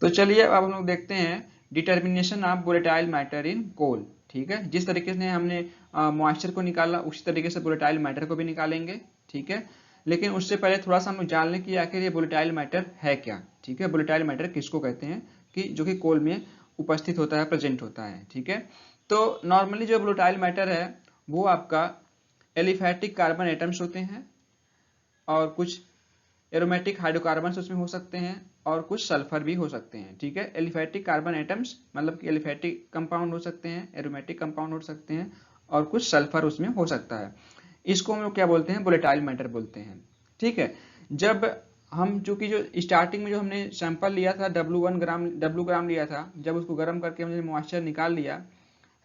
तो चलिए अब हम लोग देखते हैं determination of volatile matter in coal. ठीक है, जिस तरीके से हमने मॉइस्चर को निकाला उसी तरीके से वोलेटाइल मैटर को भी निकालेंगे। ठीक है, लेकिन उससे पहले थोड़ा सा हम लोग जान लें कि आखिर ये वोलेटाइल मैटर है क्या। ठीक है, वोलेटाइल मैटर किसको कहते हैं कि जो कि कोल में उपस्थित होता है, प्रेजेंट होता है। ठीक है, तो नॉर्मली जो वोलेटाइल मैटर है वो आपका एलिफैटिक कार्बन एटम्स होते हैं और कुछ एरोमेटिक हाइड्रोकार्बन्स उसमें हो सकते हैं और कुछ सल्फर भी हो सकते हैं। ठीक है, एलिफैटिक कार्बन एटम्स मतलब कि एलिफैटिक कंपाउंड हो सकते हैं, एरोमेटिक कंपाउंड हो सकते हैं और कुछ सल्फर उसमें हो सकता है। इसको हम लोग क्या बोलते हैं, वोलेटाइल मैटर बोलते हैं। ठीक है, जब हम चूंकि जो स्टार्टिंग में जो हमने सैंपल लिया था डब्लू ग्राम लिया था, जब उसको गर्म करके हमने मॉइस्चर निकाल लिया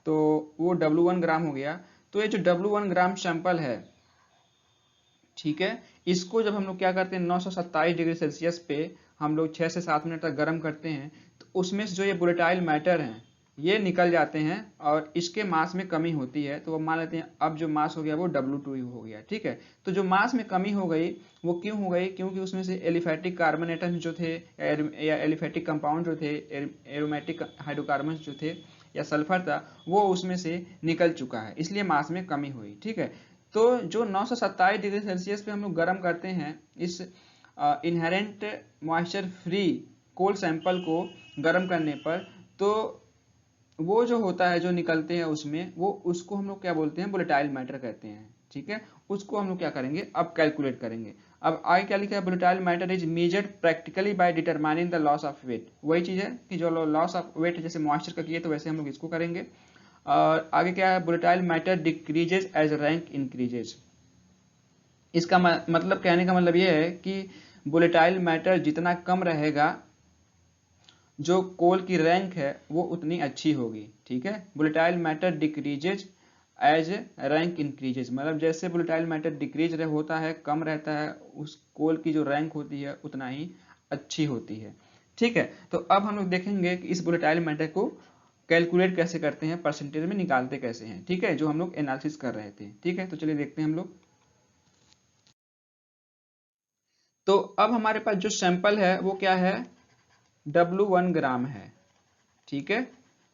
तो वो W1 ग्राम हो गया। तो ये जो W1 ग्राम सैंपल है, ठीक है, इसको जब हम लोग क्या करते हैं 927 डिग्री सेल्सियस पे हम लोग 6 से 7 मिनट तक गर्म करते हैं तो उसमें से जो ये वोलेटाइल मैटर हैं ये निकल जाते हैं और इसके मास में कमी होती है। तो वो मान लेते हैं अब जो मास हो गया वो W2 हो गया। ठीक है, तो जो मास में कमी हो गई वो क्यों हो गई, क्योंकि उसमें से एलिफैटिक कार्बन एटम्स जो थे या एलिफैटिक कंपाउंड जो थे, एरोमेटिक हाइड्रोकार्बन जो थे या सल्फर था, वो उसमें से निकल चुका है, इसलिए मास में कमी हुई। ठीक है, तो जो 927 डिग्री सेल्सियस पे हम लोग गर्म करते हैं इस inherent moisture free coal sample को गर्म करने पर, तो वो जो होता है जो निकलते हैं उसमें, वो उसको हम लोग क्या बोलते हैं, वोलेटाइल मैटर कहते हैं। ठीक है, उसको हम लोग क्या करेंगे अब कैलकुलेट करेंगे। अब आगे क्या लिखा है, volatile matter is measured practically by determining the loss of weight. वही चीज है कि जो लॉस ऑफ वेट जैसे मॉइस्चर का किए तो वैसे हम लोग इसको करेंगे। और आगे क्या है, volatile matter decreases as rank increases. इसका मतलब कहने का मतलब ये है कि वोलेटाइल मैटर जितना कम रहेगा जो कोल की रैंक है वो उतनी अच्छी होगी। ठीक है, volatile matter decreases as rank increases, मतलब जैसे वोलेटाइल मैटर डिक्रीज होता है, कम रहता है, उस कोल की जो रैंक होती है उतना ही अच्छी होती है। ठीक है, तो अब हम लोग देखेंगे कि इस वोलेटाइल मैटर को कैलकुलेट कैसे करते हैं, परसेंटेज में निकालते कैसे हैं। ठीक है, जो हम लोग एनालिसिस कर रहे थे। ठीक है, तो चलिए देखते हैं हम लोग। तो अब हमारे पास जो सैंपल है वो क्या है, W1 ग्राम है। ठीक है,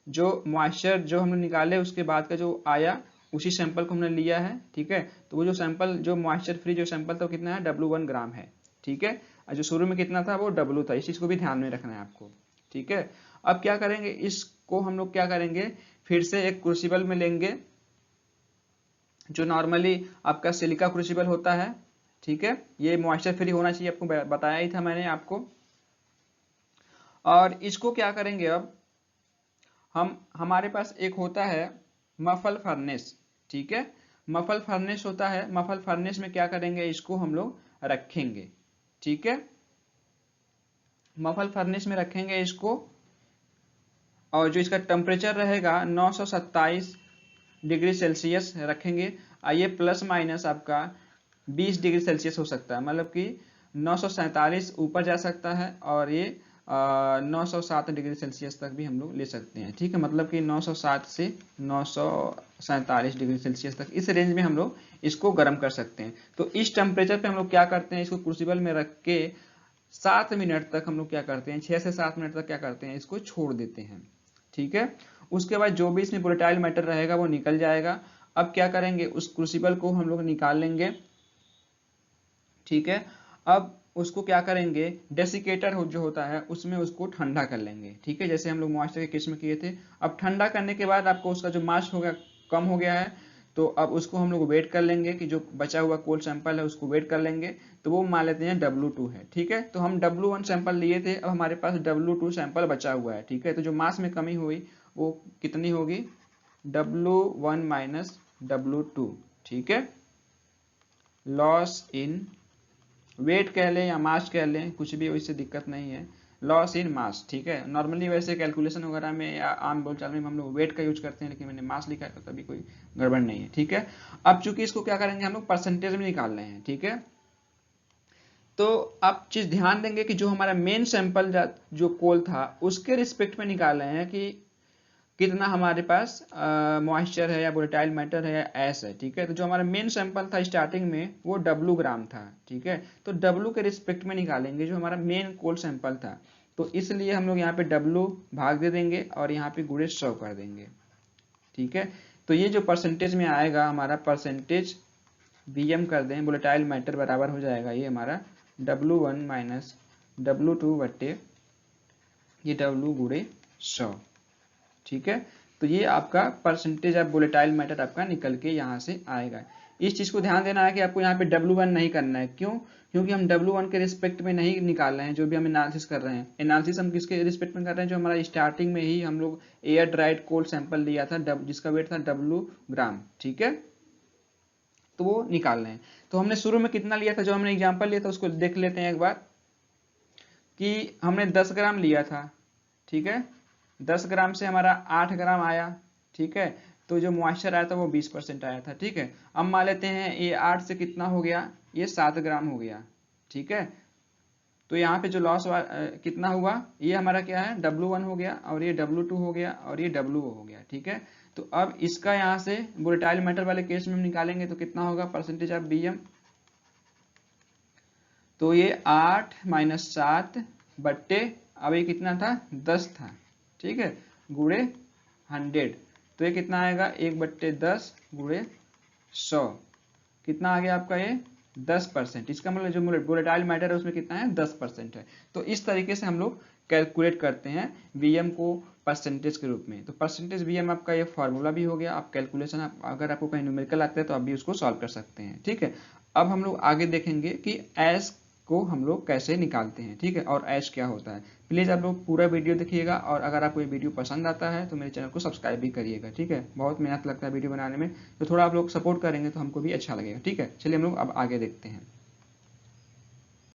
जो मॉइस्चर जो हमने निकाले उसके बाद का जो आया उसी सैंपल को हमने लिया है। ठीक है, तो वो जो सैंपल जो मॉइस्चर फ्री जो सैंपल था वो कितना है, W1 ग्राम है। ठीक है, और जो शुरू में कितना था वो W था, इस चीज को भी ध्यान में रखना है आपको। ठीक है, अब क्या करेंगे, इसको हम लोग क्या करेंगे, फिर से एक क्रूसिबल में लेंगे जो नॉर्मली आपका सिलिका क्रूसिबल होता है। ठीक है, ये मॉइस्चर फ्री होना चाहिए, आपको बताया ही था मैंने आपको। और इसको क्या करेंगे, अब हमारे पास एक होता है मफल फर्नेस। ठीक है, मफल फर्नेस होता है, मफल फर्नेस में क्या करेंगे, इसको हम लोग रखेंगे। ठीक है, मफल फर्नेस में रखेंगे इसको, और जो इसका टेम्परेचर रहेगा 927 डिग्री सेल्सियस रखेंगे। ये प्लस माइनस आपका 20 डिग्री सेल्सियस हो सकता है, मतलब कि 947 ऊपर जा सकता है और ये 907 डिग्री सेल्सियस तक भी हम लोग ले सकते हैं। ठीक है, मतलब कि 907 से 947 डिग्री सेल्सियस तक इस रेंज में हम लोग इसको गर्म कर सकते हैं। तो इस टेम्परेचर पे हम लोग क्या करते हैं, इसको क्रूसिबल में रख के 7 मिनट तक हम लोग क्या करते हैं, 6 से 7 मिनट तक क्या करते हैं, इसको छोड़ देते हैं। ठीक है, उसके बाद जो भी इसमें वोलेटाइल मैटर रहेगा वो निकल जाएगा। अब क्या करेंगे, उस क्रूसिबल को हम लोग निकाल लेंगे। ठीक है, अब उसको क्या करेंगे, डेसिकेटर जो होता है उसमें उसको ठंडा कर लेंगे। ठीक है, जैसे हम लोग मॉइस्चर के केस में किए थे। अब ठंडा करने के बाद आपको उसका जो मास हो गया कम हो गया है, तो अब उसको हम लोग वेट कर लेंगे कि जो बचा हुआ कोल सैंपल है उसको वेट कर लेंगे। तो वो मान लेते हैं W2 है। ठीक है, तो हम W1 सैंपल लिए थे, अब हमारे पास W2 सैंपल बचा हुआ है। ठीक है, तो जो मास में कमी हुई वो कितनी होगी, W1 माइनस W2। ठीक है, लॉस इन वेट कह लें या मास कह लें, कुछ भी इससे दिक्कत नहीं है, लॉस इन मास। ठीक है, नॉर्मली वैसे कैलकुलेशन वगैरह में या आम बोलचाल में हम लोग वेट का यूज करते हैं, लेकिन मैंने मास लिखा है तो तभी कोई गड़बड़ नहीं है। ठीक है, अब चूंकि इसको क्या करेंगे, हम लोग परसेंटेज में निकाल रहे हैं। ठीक है, तो आप चीज ध्यान देंगे कि जो हमारा मेन सैंपल जो कोल था उसके रिस्पेक्ट में निकाल रहे हैं कि कितना हमारे पास मॉइस्चर है या वोलेटाइल मैटर है या एस है। ठीक है, तो जो हमारा मेन सैंपल था स्टार्टिंग में वो W ग्राम था। ठीक है, तो W के रिस्पेक्ट में निकालेंगे जो हमारा मेन कोल सैंपल था। तो इसलिए हम लोग यहाँ पे W भाग दे देंगे और यहाँ पे गुणे 100 कर देंगे। ठीक है, तो ये जो परसेंटेज में आएगा हमारा परसेंटेज VM कर दें वोलेटाइल मैटर बराबर हो जाएगा ये हमारा W1 माइनस W2 बट्टे ये W गुणे 100। ठीक है, तो ये आपका परसेंटेज ऑफ वोलेटाइल मैटर आपका निकल के यहाँ से आएगा। इस चीज़ को ध्यान देना है कि आपको यहाँ पे W1 नहीं करना है। क्यों? क्योंकि हम W1 के रिस्पेक्ट में नहीं निकाल रहे हैं। जो भी हम एनालिसिस कर रहे हैं, एनालिसिस हम किसके रिस्पेक्ट में कर रहे हैं? जो हमारा स्टार्टिंग में ही हम लोग एयर ड्राइड कोल्ड सैंपल लिया था जिसका वेट था W ग्राम। ठीक है, तो वो निकाल रहे हैं। तो हमने शुरू में कितना लिया था, जो हमने एग्जाम्पल लिया था उसको देख लेते हैं एक बार, कि हमने 10 ग्राम लिया था। ठीक है, 10 ग्राम से हमारा 8 ग्राम आया। ठीक है, तो जो मॉइस्चर आया था वो 20% आया था। ठीक है, अब मान लेते हैं ये 8 से कितना हो गया, ये 7 ग्राम हो गया। ठीक है, तो यहाँ पे जो लॉस कितना हुआ, ये हमारा क्या है W1 हो गया और ये W2 हो गया और ये WO हो गया। ठीक है, तो अब इसका यहाँ से वोलेटाइल मैटर वाले केस में हम निकालेंगे तो कितना होगा परसेंटेज ऑफ VM, तो ये 8 माइनस 7 बट्टे अब ये कितना था 10 था। ठीक है, गुणे 100, तो ये कितना आएगा 1/10 गुणे 100, कितना आ गया आपका ये 10%। इसका मतलब जो वोलेटाइल मैटर है उसमें कितना है 10% है। तो इस तरीके से हम लोग कैलकुलेट करते हैं VM को परसेंटेज के रूप में। तो परसेंटेज VM आपका ये फॉर्मूला भी हो गया। आप कैलकुलेशन अगर आपको कहीं न्यूमेरिकल आता है तो आप भी उसको सॉल्व कर सकते हैं। ठीक है, अब हम लोग आगे देखेंगे कि एस को हम लोग कैसे निकालते हैं। ठीक है, और ऐश क्या होता है। प्लीज़ आप लोग पूरा वीडियो देखिएगा और अगर आपको ये वीडियो पसंद आता है तो मेरे चैनल को सब्सक्राइब भी करिएगा। ठीक है, बहुत मेहनत लगता है वीडियो बनाने में, तो थोड़ा आप लोग सपोर्ट करेंगे तो हमको भी अच्छा लगेगा। ठीक है, चलिए हम लोग अब आगे देखते हैं।